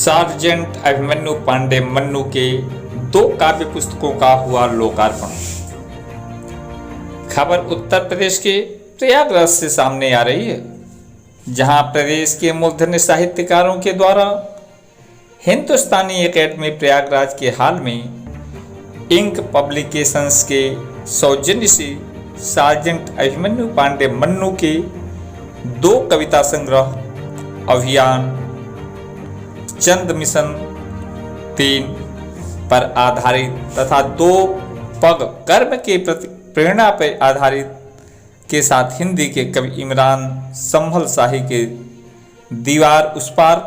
Sergeant Abhimanyu Pandey Mannu के 2 काव्य पुस्तकों का हुआ लोकार्पण। खबर उत्तर प्रदेश के प्रयागराज से सामने आ रही है, जहां प्रदेश के मूर्धन्य साहित्यकारों के द्वारा हिंदुस्तानी एकेडमी प्रयागराज के हाल में इंक पब्लिकेशंस के सौजन्य से सार्जेंट अभिमन्यु पांडे मन्नू के 2 कविता संग्रह अभियान चंद मिशन 3 पर आधारित तथा 2 पग कर्म के प्रति प्रेरणा पर आधारित के साथ हिंदी के कवि इमरान संभल शाही के दीवार उस पार,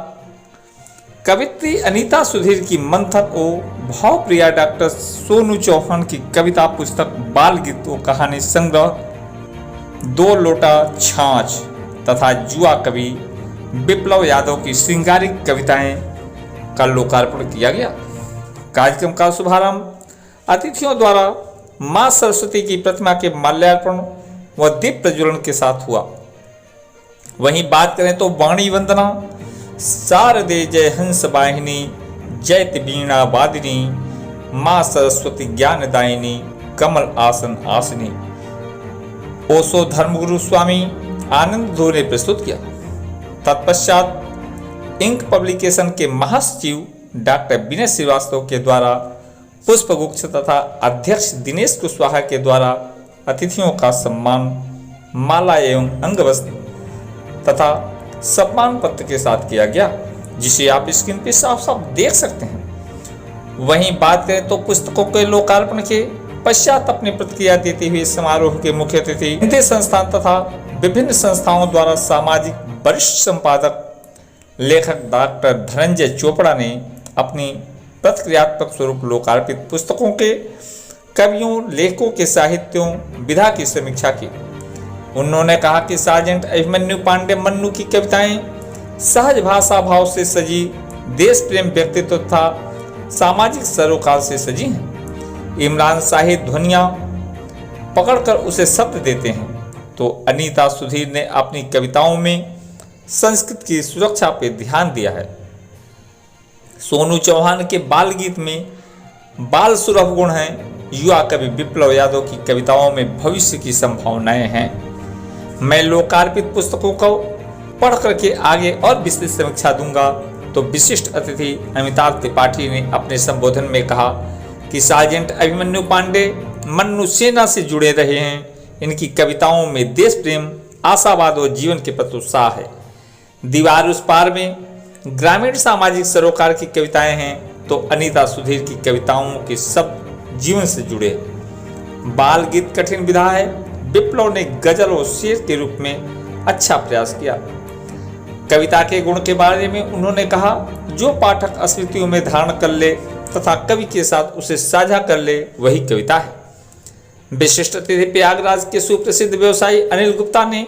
कवित्री अनीता सुधीर की मंथन और भावप्रिया डॉक्टर सोनू चौहान की कविता पुस्तक बाल गीत और कहानी संग्रह 2 लोटा छाछ तथा जुआ कवि विप्लव यादव की श्रृंगारिक कविताएं का लोकार्पण किया गया। कार्यक्रम का शुभारंभ अतिथियों द्वारा मां सरस्वती की प्रतिमा के माल्यार्पण व दीप प्रज्वलन के साथ हुआ। वहीं बात करें तो वाणी वंदना, शारदे जय हंस वाहिनी, जयति वीणा वादिनी, मां सरस्वती ज्ञानदायिनी, कमल आसन आसनी, ओशो धर्मगुरु स्वामी आनंद धो ने प्रस्तुत किया। तत्पश्चात इंक पब्लिकेशन के महासचिव डॉक्टर विनय श्रीवास्तव के द्वारा पुष्पगुच्छ तथा अध्यक्ष दिनेश कुशवाहा के द्वारा अतिथियों का सम्मान माला एवं अंगवस्त्र तथा सम्मान पत्र के साथ किया गया, जिसे आप स्क्रीन पे साफ साफ देख सकते हैं। वहीं बात करें तो पुस्तकों के लोकार्पण के पश्चात अपनी प्रतिक्रिया देते हुए समारोह के मुख्य अतिथि हिंदी संस्थान तथा विभिन्न संस्थाओं द्वारा सामाजिक वरिष्ठ संपादक लेखक डॉक्टर धनंजय चोपड़ा ने अपनी प्रतिक्रियात्मक स्वरूप लोकार्पित पुस्तकों के कवियों लेखकों के साहित्यों विधा की समीक्षा की। उन्होंने कहा कि सार्जेंट अभिमन्यु पांडे मन्नू की कविताएं सहज भाषा भाव से सजी, देश प्रेम व्यक्तित्व तथा सामाजिक सरोकार से सजी हैं। इमरान शाही ध्वनियां पकड़कर उसे शब्द देते हैं, तो अनीता सुधीर ने अपनी कविताओं में संस्कृत की सुरक्षा पर ध्यान दिया है। सोनू चौहान के बाल गीत में बाल सुलभ गुण हैं। युवा कवि विप्लव यादव की कविताओं में भविष्य की संभावनाएं हैं। मैं लोकार्पित पुस्तकों को पढ़ करके आगे और विस्तृत समीक्षा दूंगा, तो विशिष्ट अतिथि अमिताभ त्रिपाठी ने अपने संबोधन में कहा कि सार्जेंट अभिमन्यु पांडे मन्नू सेना से जुड़े रहे हैं। इनकी कविताओं में देश प्रेम, आशावाद और जीवन के प्रति उत्साह है। दीवार उस पार में ग्रामीण सामाजिक सरोकार की कविताएं हैं, तो अनीता सुधीर की कविताओं के शब्द जीवन से जुड़े। बाल गीत कठिन विधा है। विप्लव ने गजल और शेर के रूप में अच्छा प्रयास किया। कविता के गुण के बारे में उन्होंने कहा, जो पाठक स्मृतियों में धारण कर ले तथा कवि के साथ उसे साझा कर ले, वही कविता है। विशिष्ट अतिथि प्रयागराज के सुप्रसिद्ध व्यवसायी अनिल गुप्ता ने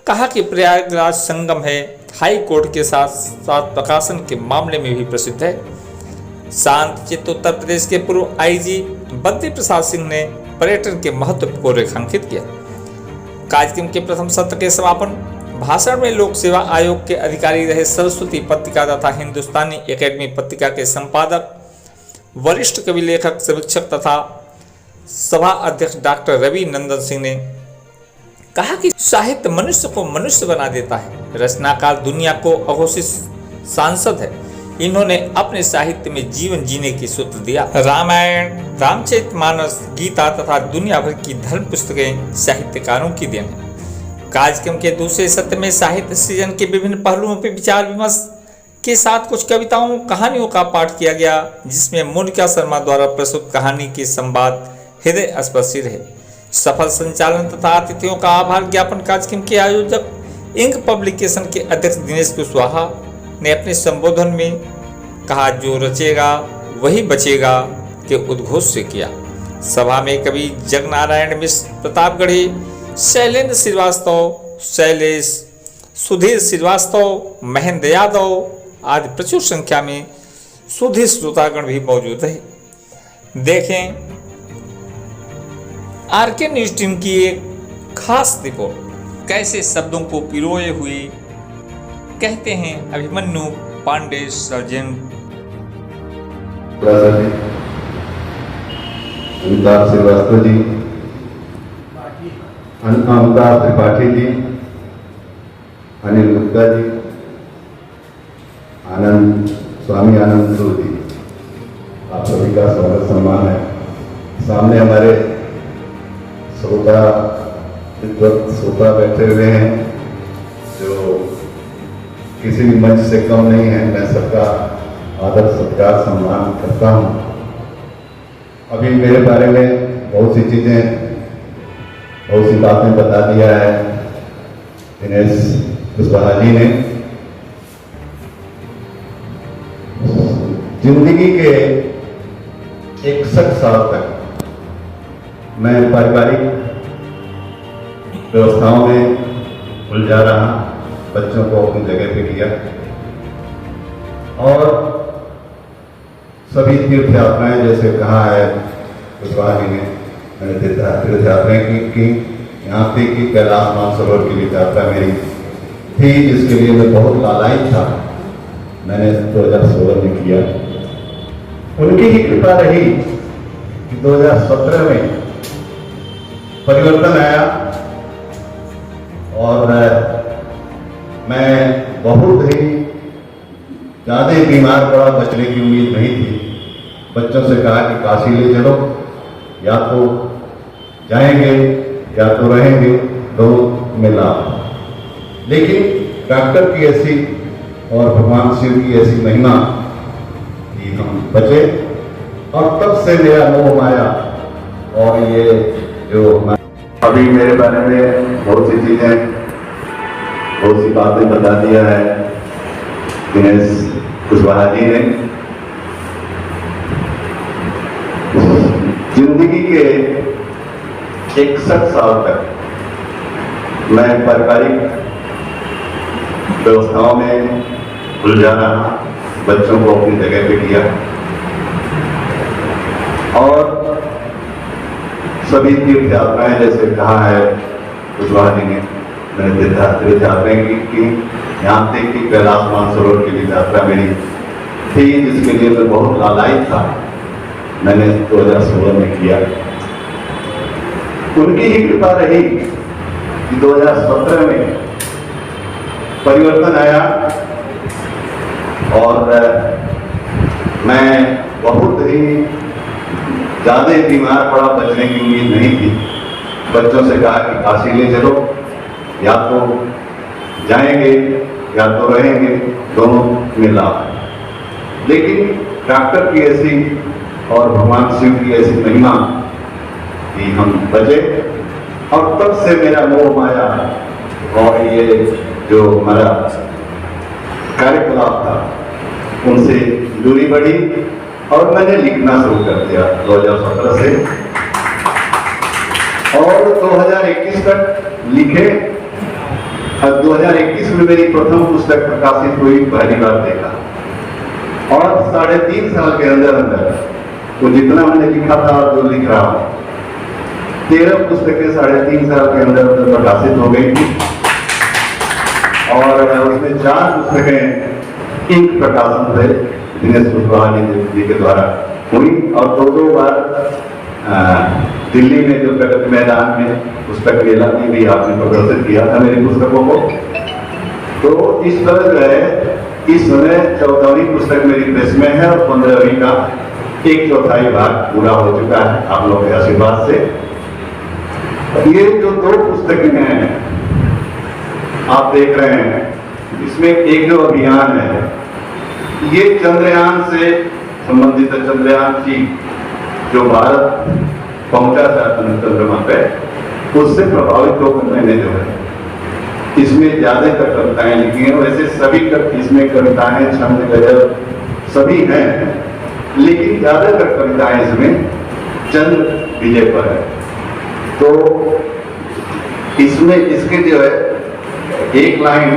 कहा कि प्रयागराज संगम है, हाई कोर्ट के साथ साथ प्रकाशन के मामले में भी प्रसिद्ध है। शांत चित्त उत्तर प्रदेश के पूर्व आईजी बद्री प्रसाद सिंह ने पर्यटन के महत्व को रेखांकित किया। कार्यक्रम के प्रथम सत्र के समापन भाषण में लोक सेवा आयोग के अधिकारी रहे सरस्वती पत्रिका तथा हिंदुस्तानी एकेडमी पत्रिका के संपादक, वरिष्ठ कवि लेखक समीक्षक तथा सभा अध्यक्ष डॉक्टर रवि नंदन सिंह ने कहा कि साहित्य मनुष्य को मनुष्य बना देता है। रचनाकार दुनिया को अघोषित सांसद है। इन्होंने अपने साहित्य में जीवन जीने की सूत्र दिया। रामायण, रामचरितमानस, गीता तथा दुनिया भर की धर्म पुस्तकें साहित्यकारों की देन है। कार्यक्रम के दूसरे सत्र में साहित्य सृजन के विभिन्न पहलुओं पर विचार विमर्श के साथ कुछ कविताओं कहानियों का पाठ किया गया, जिसमें मोनिका शर्मा द्वारा प्रस्तुत कहानी के संवाद हृदय स्पर्शी रहे। सफल संचालन तथा अतिथियों का आभार ज्ञापन कार्यक्रम के आयोजक इंक पब्लिकेशन के अध्यक्ष दिनेश कुशवाहा ने अपने संबोधन में कहा, जो रचेगा वही बचेगा के उद्घोष से किया। सभा में कवि जगनारायण मिश्र, प्रतापगढ़ी, शैलेंद्र श्रीवास्तव, शैलेश, सुधीर श्रीवास्तव, महेंद्र यादव आदि प्रचुर संख्या में सुधीर श्रोतागण भी मौजूद रहे। देखें आरके न्यूज टीम की एक खास रिपोर्ट। कैसे शब्दों को पिरोए हुए कहते हैं अभिमन्यु पांडे सर्जन। अमिताभ श्रीवास्तव जी, अमिताभ त्रिपाठी जी, अनिल गुप्ता जी, स्वामी आनंद गुरु जी, आप सभी का स्वागत सम्मान है। सामने हमारे श्रोता बैठे हुए हैं जो किसी भी मंच से कम नहीं है। मैं सबका आदर सत्कार सम्मान करता हूँ। अभी मेरे बारे में बहुत सी चीजें, बहुत सी बातें बता दिया है दिनेश कुशवाहा जी ने। जिंदगी के 61 साल तक मैं पारिवारिक व्यवस्थाओं में उलझा रहा, बच्चों को अपनी जगह पे किया और सभी तीर्थ यात्राएं, जैसे कहा है कुशवाहा जी ने, मैंने तीर्थ यात्राएं की। यहाँ पे कि कैलाश मानसरोवर की भी यात्रा मेरी थी, जिसके लिए मैं बहुत लालायित था। मैंने 2016 में किया। उनकी ही कृपा रही कि 2017 में परिवर्तन आया और मैं बहुत ही ज्यादा बीमार पड़ा, बचने की उम्मीद नहीं थी। बच्चों से कहा कि काशी ले चलो, या तो जाएंगे या तो रहेंगे, दोनों में लाभ। लेकिन डॉक्टर की ऐसी और भगवान शिव की ऐसी महिमा कि हम बचे और तब से मेरा मोह माया और ये जो अभी मेरे बारे में बहुत सी चीजें, बहुत सी बातें बता दिया है दिनेश कुशवाहा जी ने। जिंदगी के 61 साल तक मैं पारिवारिक व्यवस्थाओं में उलझा रहा, बच्चों को अपनी जगह पे किया और सभी तीर्थ यात्राएं, जैसे कहा है कुशवाहा जी ने, मैंने तीर्थ यात्राएं की। यहाँ तक कि कैलाश मानसरोवर की भी यात्रा मेरी थी, जिसके लिए मैं बहुत लालायित था। मैंने 2016 में किया। उनकी ही कृपा रही कि 2017 में परिवर्तन आया और मैं बहुत ही ज्यादा बीमार पड़ा, बचने की उम्मीद नहीं थी। बच्चों से कहा कि काशी ले चलो, या तो जाएंगे या तो रहेंगे, दोनों में लाभ। लेकिन डॉक्टर की ऐसी और भगवान शिव की ऐसी महिमा कि हम बचे और तब से मेरा मोह माया और ये जो हमारा कार्यकलाप था उनसे दूरी बढ़ी और मैंने लिखना शुरू कर दिया 2017 से और 2021 तक लिखे। और 2021 में मेरी प्रथम पुस्तक प्रकाशित हुई, पहली बार देखा। और 3.5 साल के अंदर तो जितना मैंने लिखा था और जो लिख रहा हूं, 13 पुस्तकें 3.5 साल के अंदर प्रकाशित हो गई थी और उसमें 4 पुस्तकें इंक प्रकाशन थे दिनेश कुशवाहा जी के द्वारा हुई और 2 बार दिल्ली में जो प्रगति मैदान में पुस्तक मेला में भी आपने प्रदर्शित किया था मेरी पुस्तकों को। तो इस तरह जो है इस समय 14वीं पुस्तक मेरी प्रेस में है और 15वीं का 1/4 भाग पूरा हो चुका है आप लोगों के आशीर्वाद से। ये जो 2 पुस्तकें हैं आप देख रहे हैं, इसमें एक जो अभियान है ये चंद्रयान से संबंधित है। चंद्रयान की जो भारत पहुंचा था चंद्रमा पे, उससे प्रभावित होकर मैंने जो है इसमें ज्यादातर कविताएं लिखी हैं। वैसे सभी इसमें कविताएं, छंद, गजल सभी हैं, लेकिन ज्यादातर कविताएं इसमें चंद्र विजय पर है। तो इसमें इसके जो है एक लाइन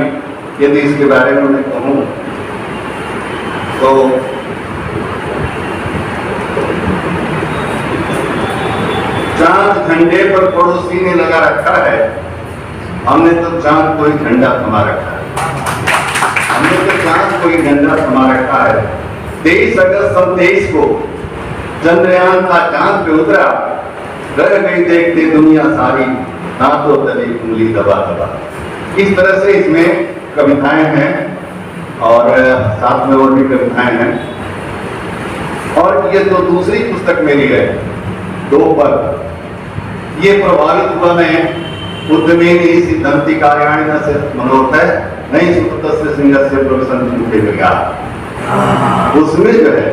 यदि इसके बारे में मैं कहूं तो चांद झंडे पर पड़ोसी ने लगा रखा है, हमने तो चांद को ही झंडा थमा रखा है। हमने तो चांद कोई डंडा थमा रखा है। 23 अगस्त सन 23 को चंद्रयान का चांद पे उतरा, रह गई देखते दुनिया सारी, हाथों तले उंगली दबा दबा। इस तरह से इसमें कविताएं हैं और साथ में और भी कविताएं हैं। और ये तो दूसरी पुस्तक मेरी है, 2 पद। ये प्रभावित हुआ मैं उद्यमेनि सिद्धंति कार्याणि से मनोरथ नहीं सुतस्य सिंहस्य प्रवसन्ति। उसमें जो है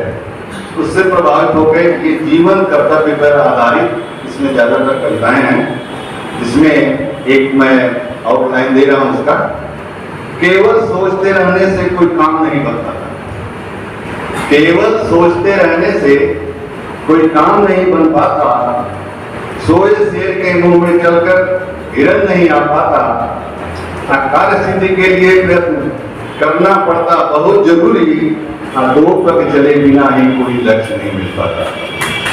उससे प्रभावित होकर ये जीवन कर्तव्य पर आधारित इसमें ज्यादातर कविताएं हैं, जिसमें एक मैं आउटलाइन दे रहा हूं उसका। केवल सोचते रहने से कोई काम नहीं बनता, केवल सोचते रहने से कोई काम नहीं बन पाता, सोए शेर के मुंह में चलकर हिरन नहीं आ पाता, कार्य सिद्धि के लिए प्रयत्न करना पड़ता बहुत जरूरी, 2 पग चले बिना ही कोई लक्ष्य नहीं मिल पाता,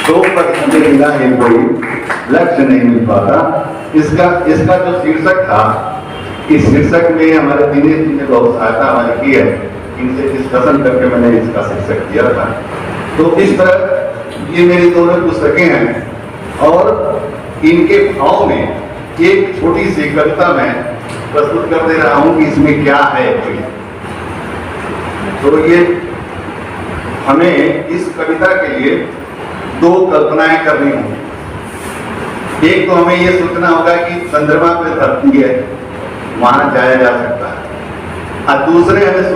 2 पग चले बिना ही कोई लक्ष्य नहीं मिल पाता। इसका जो शीर्षक था, इस शीर्षक में हमारे दिनेश जी ने बहुत सहायता हमारी की है, इनसे डिस्कशन करके मैंने इसका शीर्षक दिया था। तो इस तरह ये मेरी दोनों पुस्तकें हैं और इनके भाव में एक छोटी सी कविता मैं प्रस्तुत कर दे रहा हूं कि इसमें क्या है। तो ये हमें इस कविता के लिए 2 कल्पनाएं करनी होंगी। एक तो हमें ये सोचना होगा कि चंद्रमा पे धरती है, वहां जाया जा सकता है, और दूसरे हमें